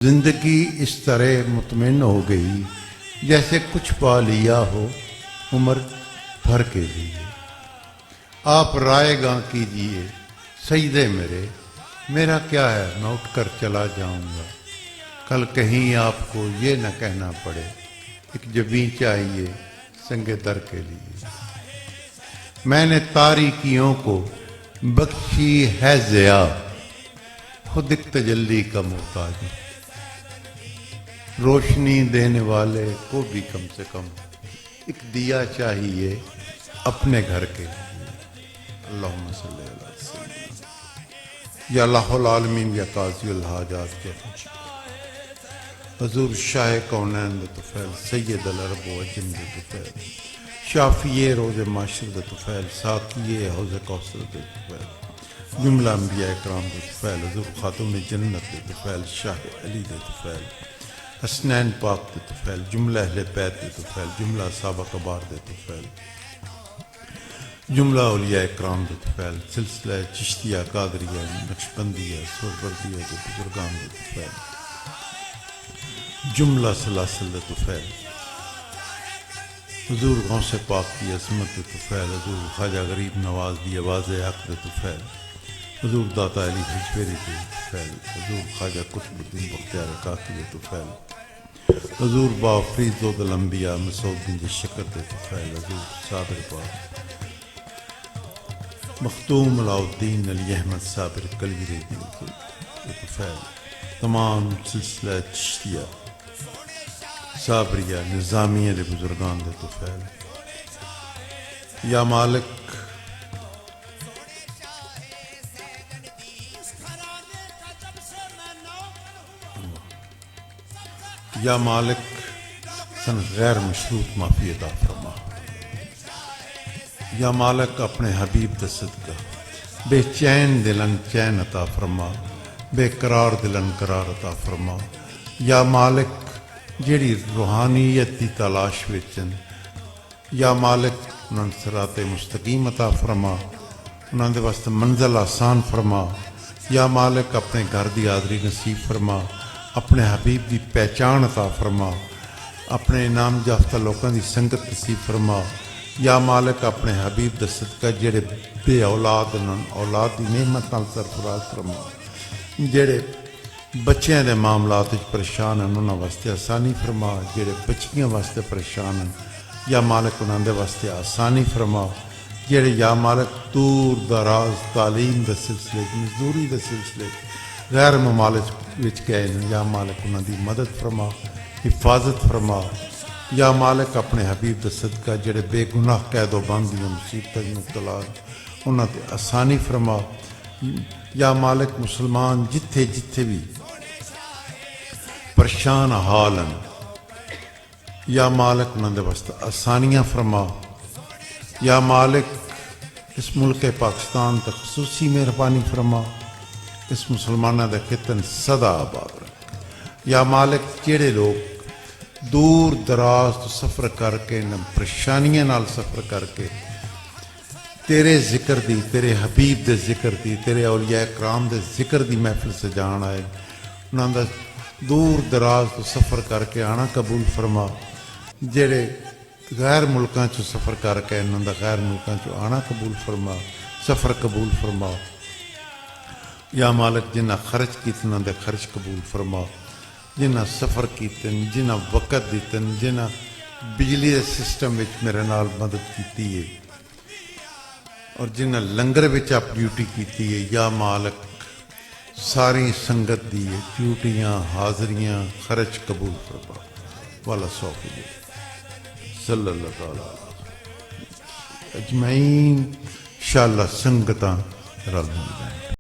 زندگی اس طرح مطمئن ہو گئی جیسے کچھ پا لیا ہو عمر بھر کے لیے۔ آپ رائے گاں کیجئے سجدے میرا کیا ہے، میں اٹھ کر چلا جاؤں گا۔ کل کہیں آپ کو یہ نہ کہنا پڑے ایک جبیں چاہیے سنگ در کے لیے۔ میں نے تاریکیوں کو بخشی ہے ضیا، خود ایک تجلی کا محتاج ہوں۔ روشنی دینے والے کو بھی کم سے کم ایک دیا چاہیے اپنے گھر کے لیے۔ اللہم صلی اللہ علیہ وسلم۔ یا الہ العالمین یا قاضی الحاجات کے حضور شاہ کونین دے طفیل، سید العرب و عجم دے طفیل، شافی روز معاشر دے طفیل، ساقی حوض کوثر دے طفیل، جملہ انبیاء اکرام دے طفیل، حضور خاتون جنت دے طفیل، شاہ علی دے طفیل، حسنین پاک دے طفیل، جملہ اہل بیت دے طفیل، جملہ صحابہ کبار دے طفیل، جملہ اولیاء اکرام دے طفیل، سلسلہ چشتیہ قادریہ نقشبندیہ سہروردیہ دے بزرگان دے طفیل، جملہ سلاسل دے طفیل، حضور غوث پاک کی عظمت دے طفیل، حضور خواجہ غریب نواز دی آواز حق دے طفیل، حضور داتا علی حجویری دے طفیل، حضور خواجہ قطب الدین بختیار کاکی دے طفیل، حضور بافرید زود الانبیاء مسعود بن شکر دے طفیل، حضور صابر پاک مختوم علاء الدین علی احمد صابر کلگری دے طفیل، تمام سلسلہ چشتیہ صابریہ نظامیہ دے بزرگان دے طفیل۔ یا مالک یا مالک سن غیر مشروط معافی عطا فرما۔ یا مالک اپنے حبیب دا صدقہ بے چین دلن چین عطا فرما، بے قرار دلن قرار عطا فرما۔ یا مالک جیڑی روحانیت دی تلاش وچن، یا مالک انہاں صراط مستقیم عطا فرما، انہاں دے واسطے منزل آسان فرما۔ یا مالک اپنے گھر دی حاضری نصیب فرما، اپنے حبیب دی پہچان عطا فرما، اپنے انعام یافتہ لوکاں دی سنگت نصیب فرما۔ یا مالک اپنے حبیب دا صدقہ جڑے بے اولاد انہاں اولاد دی نعمت نال سرفراز فرما، جڑے بچیاں دے معاملات وچ پریشان ہیں انہاں واسطے آسانی فرما، جڑے بچیاں واسطے پریشان ہیں یا مالک انہاں دے واسطے آسانی فرما، جڑے یا مالک دور دراز تعلیم دے سلسلے مزدوری دے سلسلے غیر ممالک وچ گئے ہیں یا مالک انہاں دی مدد فرما، حفاظت فرما۔ یا مالک اپنے حبیب دا صدقہ جڑے بے گناہ قید و بند یا مصیبت مبتلا انہاں تے آسانی فرما۔ یا مالک مسلمان جتھے جتھے بھی پریشان حال ہیں یا مالک انہاں دے واسطے آسانیاں فرما۔ یا مالک اس ملک پاکستان تے خصوصی مہربانی فرما، اس مسلمانہ دے خطن سدا آباد رکھ۔ یا مالک جڑے لوگ دور دراز تو سفر کر کے پریشانیاں نال سفر کر کے تیرے ذکر دی، تیرے حبیب دے ذکر دی، تیرے اولیاء اکرام دے ذکر دی محفل سے جان آئے، انہاں دا دور دراز تو سفر کر کے آنا قبول فرما۔ جڑے غیر ملکاں چو سفر کر کے انہاں دا غیر ملکاں چو آنا قبول فرما، سفر قبول فرما۔ یا مالک جنہ خرچ کیتے انہاں دے خرچ قبول فرما، جنہ سفر کیتن، جنہ وقت دیتن، جنہ بجلی دے سسٹم وچ میرے نال مدد کیتی ہے اور جنہ لنگر وچ آپ ڈیوٹی کیتی ہے، یا مالک ساری سنگت دی ڈیوٹیاں حاضریاں خرچ قبول فرما۔ والا صوفی صلی اللہ تعالی اجمعین انشاءاللہ سنگتاں رل مل جائیں۔